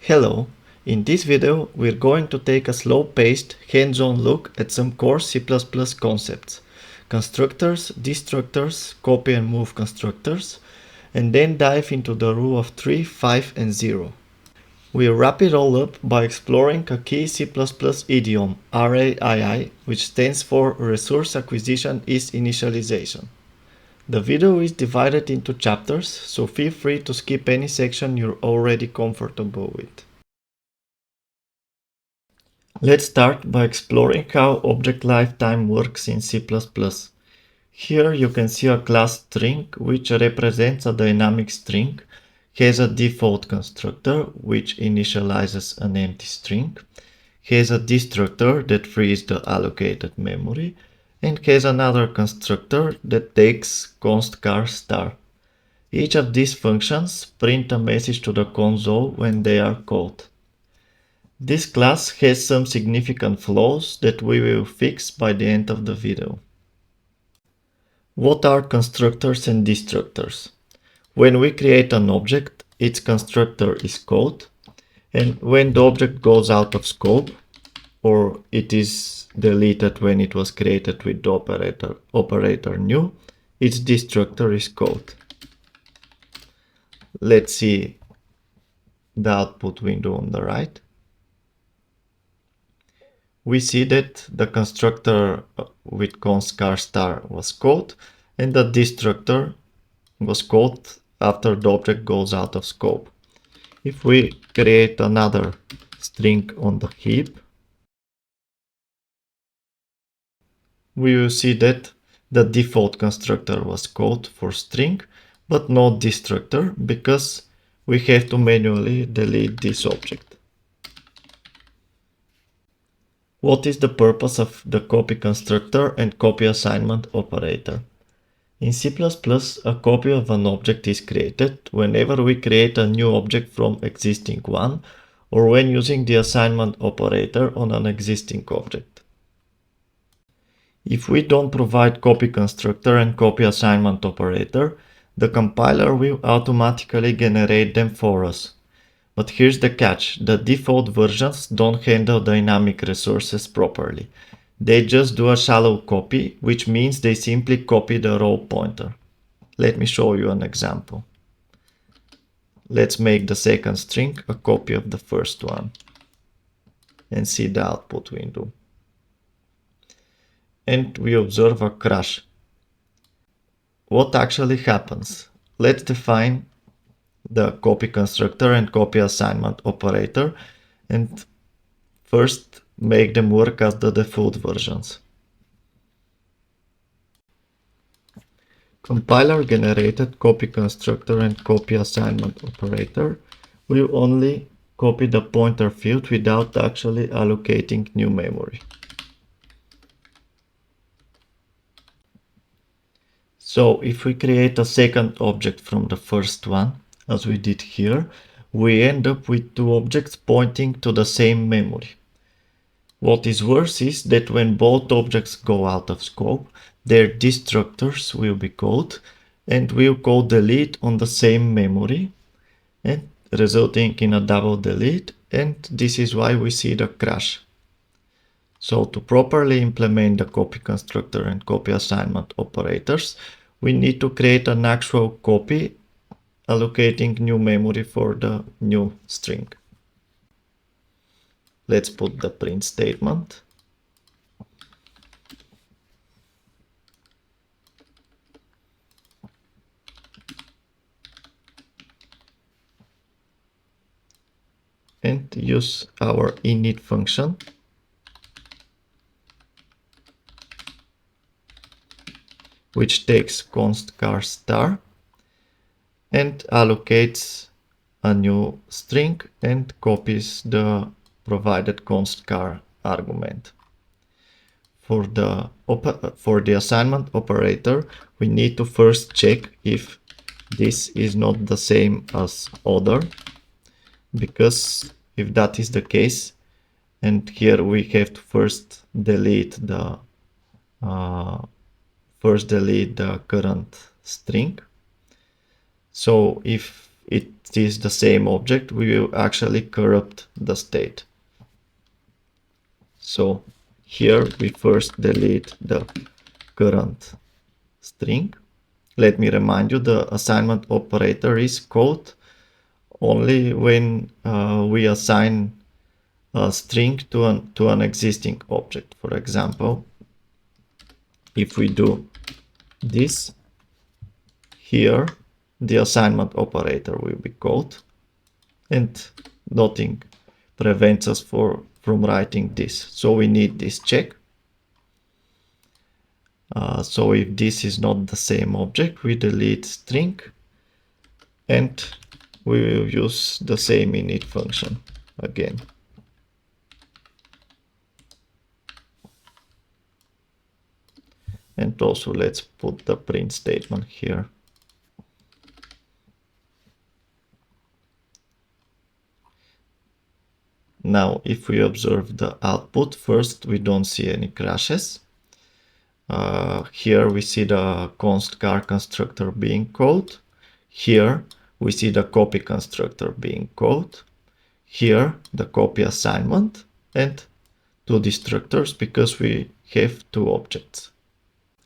Hello, in this video we're going to take a slow-paced, hands-on look at some core C++ concepts: constructors, destructors, copy and move constructors, and then dive into the rule of 3, 5 and 0. We'll wrap it all up by exploring a key C++ idiom, RAII, which stands for Resource Acquisition Is Initialization. The video is divided into chapters, so feel free to skip any section you're already comfortable with. Let's start by exploring how object lifetime works in C++. Here you can see a class string which represents a dynamic string, has a default constructor which initializes an empty string, has a destructor that frees the allocated memory, and has another constructor that takes const char star. Each of these functions print a message to the console when they are called. This class has some significant flaws that we will fix by the end of the video. What are constructors and destructors? When we create an object, its constructor is called, and when the object goes out of scope, or it is deleted when it was created with the operator new, its destructor is called. Let's see the output window on the right. We see that the constructor with const char star was called, and the destructor was called after the object goes out of scope. If we create another string on the heap, we will see that the default constructor was called for string, but not destructor, because we have to manually delete this object. What is the purpose of the copy constructor and copy assignment operator? In C++, a copy of an object is created whenever we create a new object from existing one, or when using the assignment operator on an existing object. If we don't provide copy constructor and copy assignment operator, the compiler will automatically generate them for us. But here's the catch: the default versions don't handle dynamic resources properly. They just do a shallow copy, which means they simply copy the row pointer. Let me show you an example. Let's make the second string a copy of the first one and see the output window. And we observe a crash. What actually happens? Let's define the copy constructor and copy assignment operator and first make them work as the default versions. Compiler generated copy constructor and copy assignment operator will only copy the pointer field without actually allocating new memory. So if we create a second object from the first one, as we did here, we end up with two objects pointing to the same memory. What is worse is that when both objects go out of scope, their destructors will be called and will call delete on the same memory, and resulting in a double delete, and this is why we see the crash. So to properly implement the copy constructor and copy assignment operators, we need to create an actual copy allocating new memory for the new string. Let's put the print statement. And use our init function which takes const char star and allocates a new string and copies the provided const char argument. For the assignment operator, we need to first check if this is not the same as other, because if that is the case, and here we have to first delete the current string. So if it is the same object, we will actually corrupt the state. So here we first delete the current string. Let me remind you, the assignment operator is called only when we assign a string to an existing object. For example, if we do this, here the assignment operator will be called, and nothing prevents us from writing this. So we need this check. So if this is not the same object, we delete string, and we will use the same init function again. And also let's put the print statement here. Now, if we observe the output, first we don't see any crashes. Here we see the const car constructor being called. Here we see the copy constructor being called. Here the copy assignment, and two destructors because we have two objects.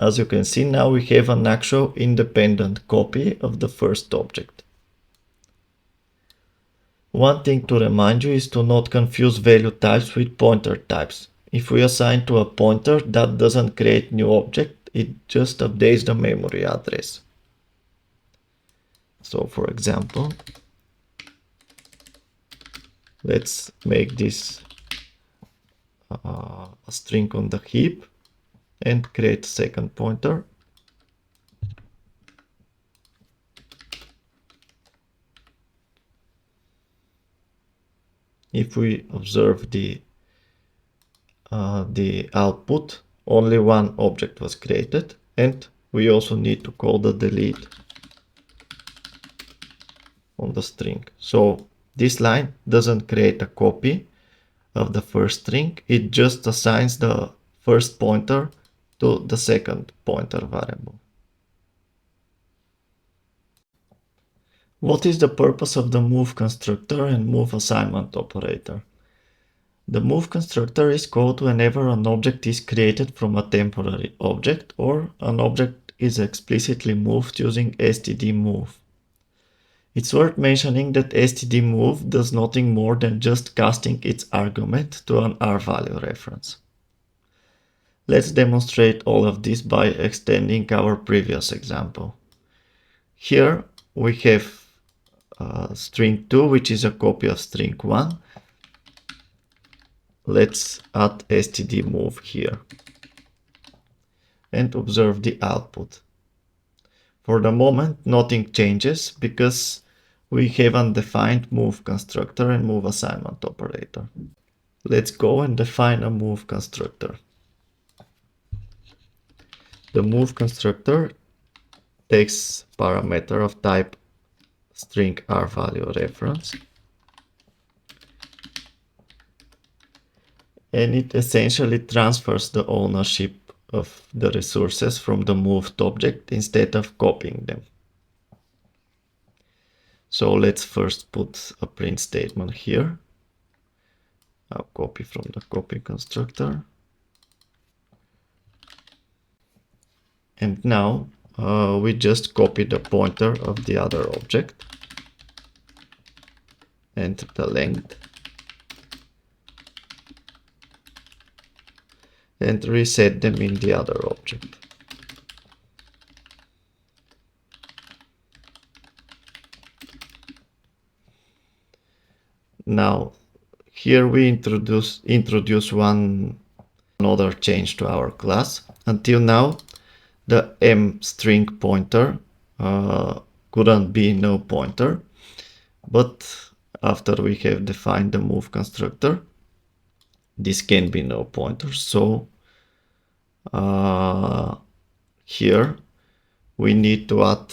As you can see, now we have an actual independent copy of the first object. One thing to remind you is to not confuse value types with pointer types. If we assign to a pointer, that doesn't create new object, it just updates the memory address. So for example, let's make this a string on the heap and create a second pointer. If we observe the output, only one object was created, and we also need to call the delete on the string. So this line doesn't create a copy of the first string, it just assigns the first pointer to the second pointer variable. What is the purpose of the move constructor and move assignment operator? The move constructor is called whenever an object is created from a temporary object or an object is explicitly moved using std move. It's worth mentioning that std move does nothing more than just casting its argument to an r-value reference. Let's demonstrate all of this by extending our previous example. Here we have string 2, which is a copy of string 1. Let's add std move here and observe the output. For the moment, nothing changes because we haven't defined move constructor and move assignment operator. Let's go and define a move constructor. The move constructor takes parameter of type string r-value reference, and it essentially transfers the ownership of the resources from the moved object instead of copying them. So let's first put a print statement here. I'll copy from the copy constructor. And now we just copy the pointer of the other object and the length, and reset them in the other object. Now here we introduce one other change to our class. Until now the m string pointer couldn't be no pointer, but after we have defined the move constructor, this can be no pointer. So here we need to add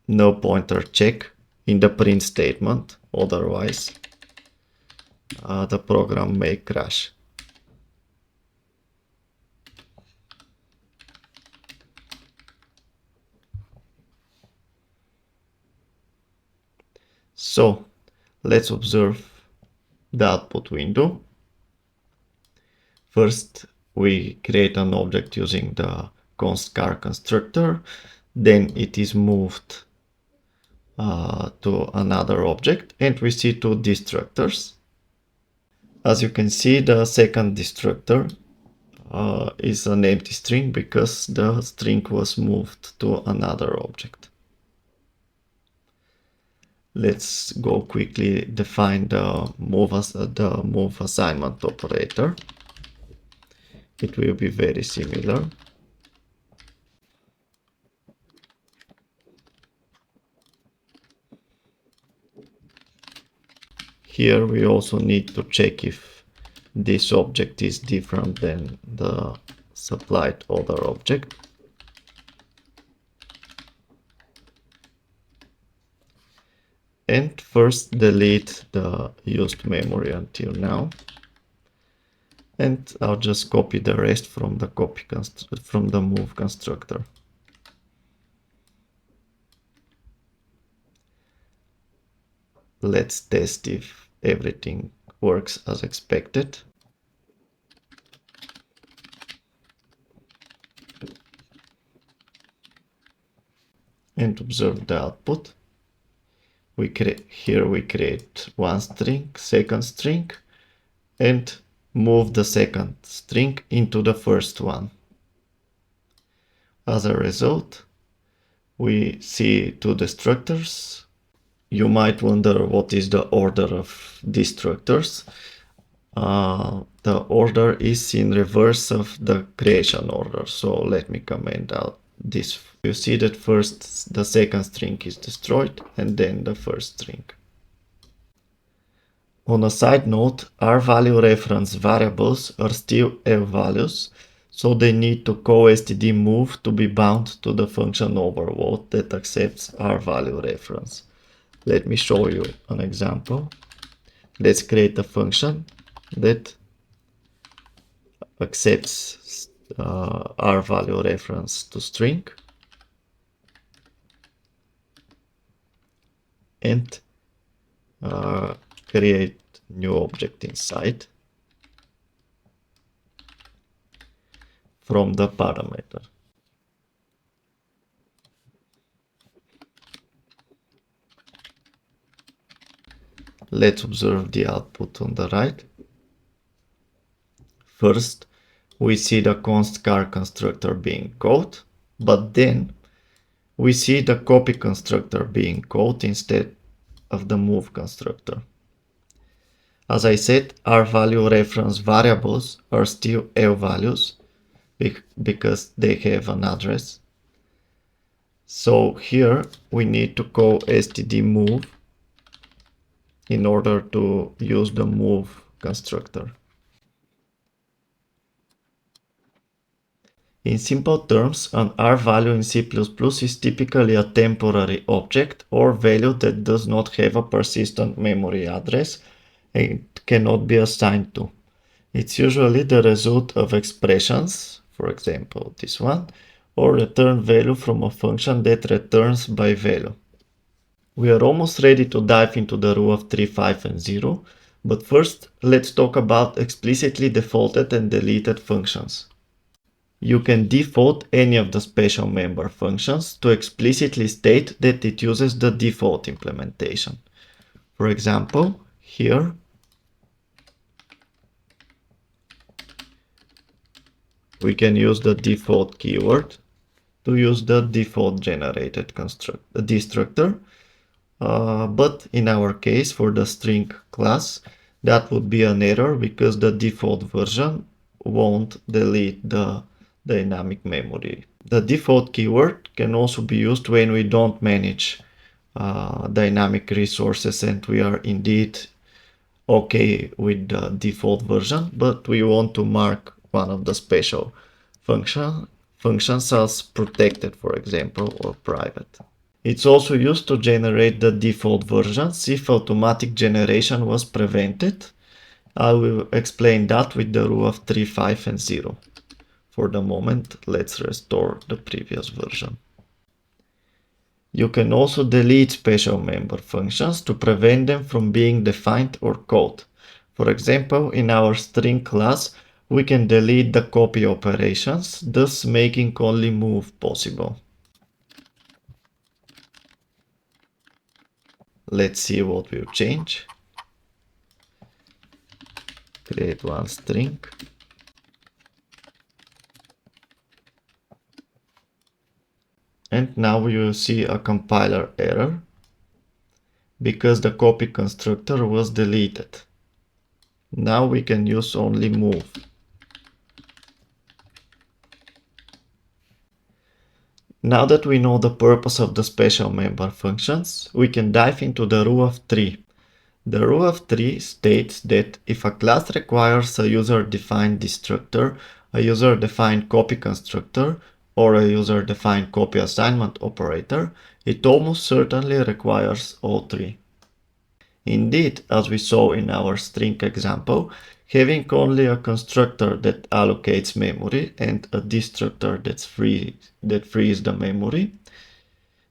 no pointer check in the print statement, otherwise the program may crash. So let's observe the output window. First, we create an object using the const car constructor. Then it is moved to another object, and we see two destructors. As you can see, the second destructor is an empty string because the string was moved to another object. Let's go quickly define the move assignment operator. It will be very similar. Here we also need to check if this object is different than the supplied other object. And first delete the used memory until now. And I'll just copy the rest from the move constructor. Let's test if everything works as expected. And observe the output. Here we create one string, second string, and move the second string into the first one. As a result, we see two destructors. You might wonder what is the order of destructors. The order is in reverse of the creation order. So let me comment out this. You see that first the second string is destroyed and then the first string. On a side note, R value reference variables are still L values, so they need to call std move to be bound to the function overload that accepts R value reference. Let me show you an example. Let's create a function that accepts R value reference to string and create new object inside from the parameter. Let's observe the output on the right. First, we see the const car constructor being called, but then we see the copy constructor being called instead of the move constructor. As I said, our value reference variables are still L values because they have an address. So here we need to call std move in order to use the move constructor. In simple terms, an R value in C++ is typically a temporary object or value that does not have a persistent memory address and cannot be assigned to. It's usually the result of expressions, for example this one, or return value from a function that returns by value. We are almost ready to dive into the rule of 3, 5, and 0, but first let's talk about explicitly defaulted and deleted functions. You can default any of the special member functions to explicitly state that it uses the default implementation. For example, here we can use the default keyword to use the default generated destructor, but in our case for the string class that would be an error because the default version won't delete the dynamic memory. The default keyword can also be used when we don't manage dynamic resources and we are indeed okay with the default version, but we want to mark one of the special functions as protected, for example, or private. It's also used to generate the default versions if automatic generation was prevented. I will explain that with the rule of 3, 5, and 0. For the moment, let's restore the previous version. You can also delete special member functions to prevent them from being defined or called. For example, in our string class, we can delete the copy operations, thus making only move possible. Let's see what will change. Create one string. And now you will see a compiler error because the copy constructor was deleted. Now we can use only move. Now that we know the purpose of the special member functions, we can dive into the rule of 3. The rule of 3 states that if a class requires a user-defined destructor, a user-defined copy constructor, or a user-defined copy assignment operator, it almost certainly requires all three. Indeed, as we saw in our string example, having only a constructor that allocates memory and a destructor that frees the memory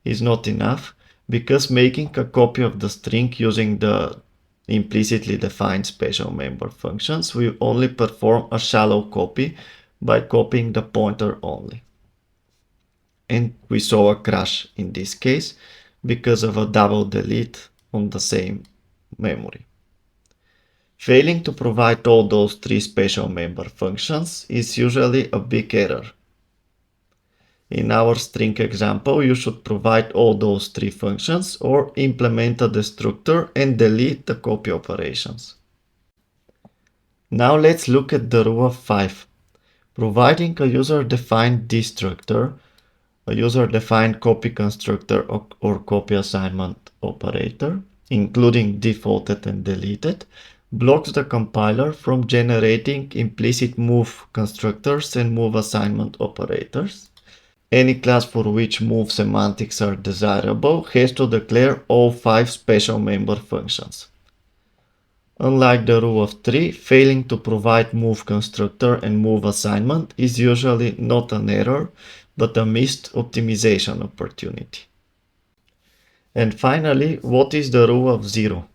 is not enough, because making a copy of the string using the implicitly defined special member functions will only perform a shallow copy by copying the pointer only. And we saw a crash in this case because of a double delete on the same memory. Failing to provide all those three special member functions is usually a big error. In our string example, you should provide all those three functions or implement a destructor and delete the copy operations. Now let's look at the rule of 5. Providing a user-defined destructor, a user-defined copy constructor or copy assignment operator, including defaulted and deleted, blocks the compiler from generating implicit move constructors and move assignment operators. Any class for which move semantics are desirable has to declare all 5 special member functions. Unlike the rule of 3, failing to provide move constructor and move assignment is usually not an error, but a missed optimization opportunity. And finally, what is the rule of 0?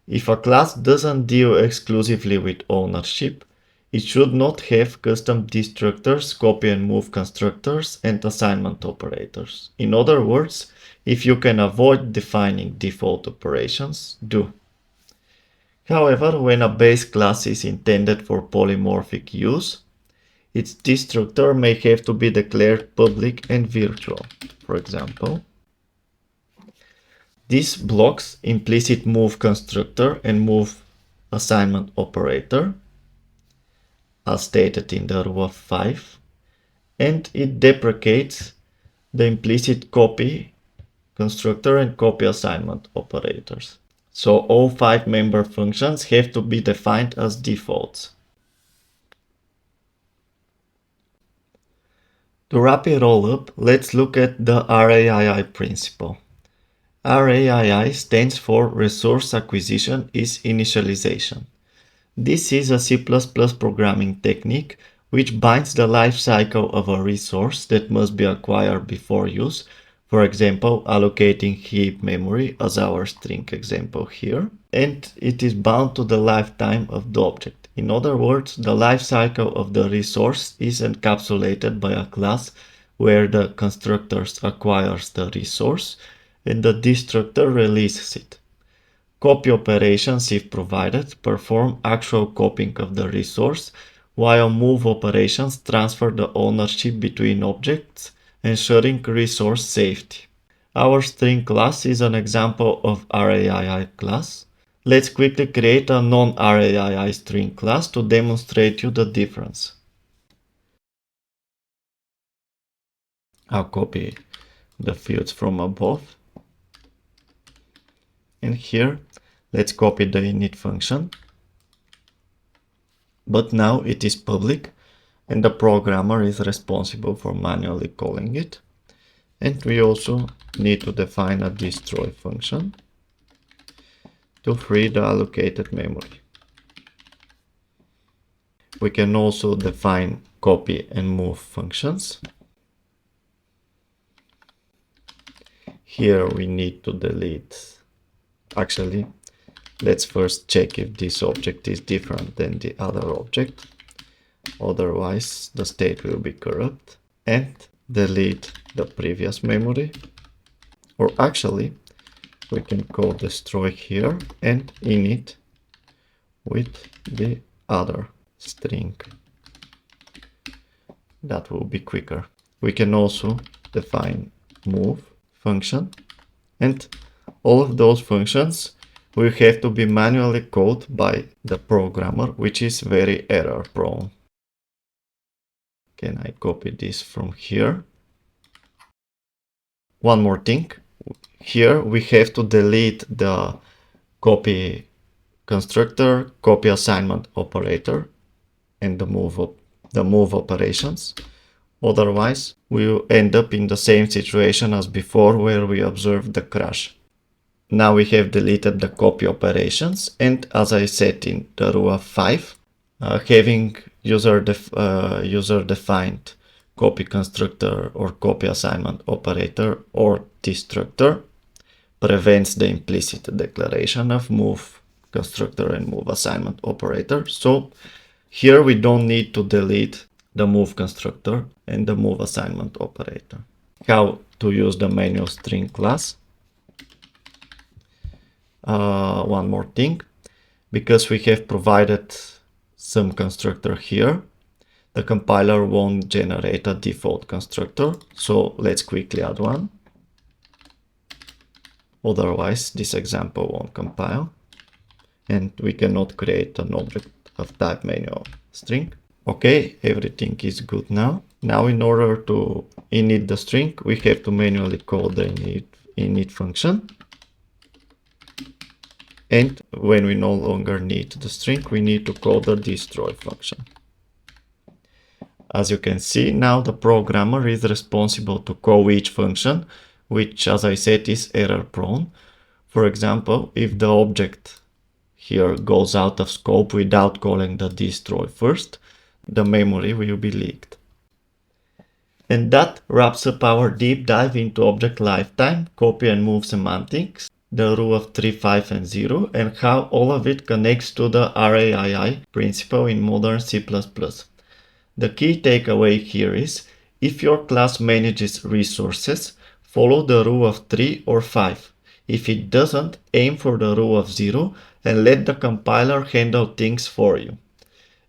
If a class doesn't deal exclusively with ownership, it should not have custom destructors, copy and move constructors, and assignment operators. In other words, if you can avoid defining default operations, do. However, when a base class is intended for polymorphic use, its destructor may have to be declared public and virtual. For example, this blocks implicit move constructor and move assignment operator, as stated in the rule of 5, and it deprecates the implicit copy constructor and copy assignment operators. So all 5 member functions have to be defined as defaults. To wrap it all up, let's look at the RAII principle. RAII stands for Resource Acquisition Is Initialization. This is a C++ programming technique which binds the life cycle of a resource that must be acquired before use, for example, allocating heap memory as our string example here, and it is bound to the lifetime of the object. In other words, the life cycle of the resource is encapsulated by a class where the constructor acquires the resource and the destructor releases it. Copy operations, if provided, perform actual copying of the resource, while move operations transfer the ownership between objects, ensuring resource safety. Our string class is an example of RAII class. Let's quickly create a non-RAII string class to demonstrate you the difference. I'll copy the fields from above. And here, let's copy the init function. But now it is public and the programmer is responsible for manually calling it. And we also need to define a destroy function to free the allocated memory. We can also define copy and move functions. Here we need to delete. Actually, let's first check if this object is different than the other object. Otherwise, the state will be corrupt. And delete the previous memory. Or actually, we can call destroy here and init with the other string. That will be quicker. We can also define move function, and all of those functions will have to be manually called by the programmer, which is very error prone. Can I copy this from here? One more thing. Here we have to delete the copy constructor, copy assignment operator, and the move operations. Otherwise, we will end up in the same situation as before, where we observed the crash. Now we have deleted the copy operations, and as I said in the rule of 5, having user-defined copy constructor or copy assignment operator or destructor prevents the implicit declaration of move constructor and move assignment operator. So here we don't need to delete the move constructor and the move assignment operator. How to use the manual string class? One more thing, because we have provided some constructor here, the compiler won't generate a default constructor. So let's quickly add one. Otherwise, this example won't compile, and we cannot create an object of type manual string. Okay, everything is good now. Now, in order to init the string, we have to manually call the init function. And when we no longer need the string, we need to call the destroy function. As you can see, now the programmer is responsible to call each function, which, as I said, is error prone. For example, if the object here goes out of scope without calling the destroy first, the memory will be leaked. And that wraps up our deep dive into object lifetime, copy and move semantics, the rule of 3, 5, and 0, and how all of it connects to the RAII principle in modern C++. The key takeaway here is, if your class manages resources, follow the rule of 3 or 5. If it doesn't, aim for the rule of 0 and let the compiler handle things for you.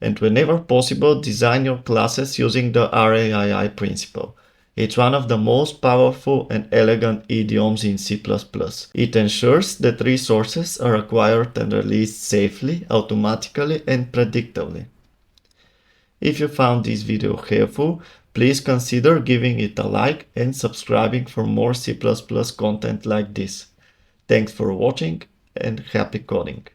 And whenever possible, design your classes using the RAII principle. It's one of the most powerful and elegant idioms in C++. It ensures that resources are acquired and released safely, automatically, and predictably. If you found this video helpful, please consider giving it a like and subscribing for more C++ content like this. Thanks for watching and happy coding!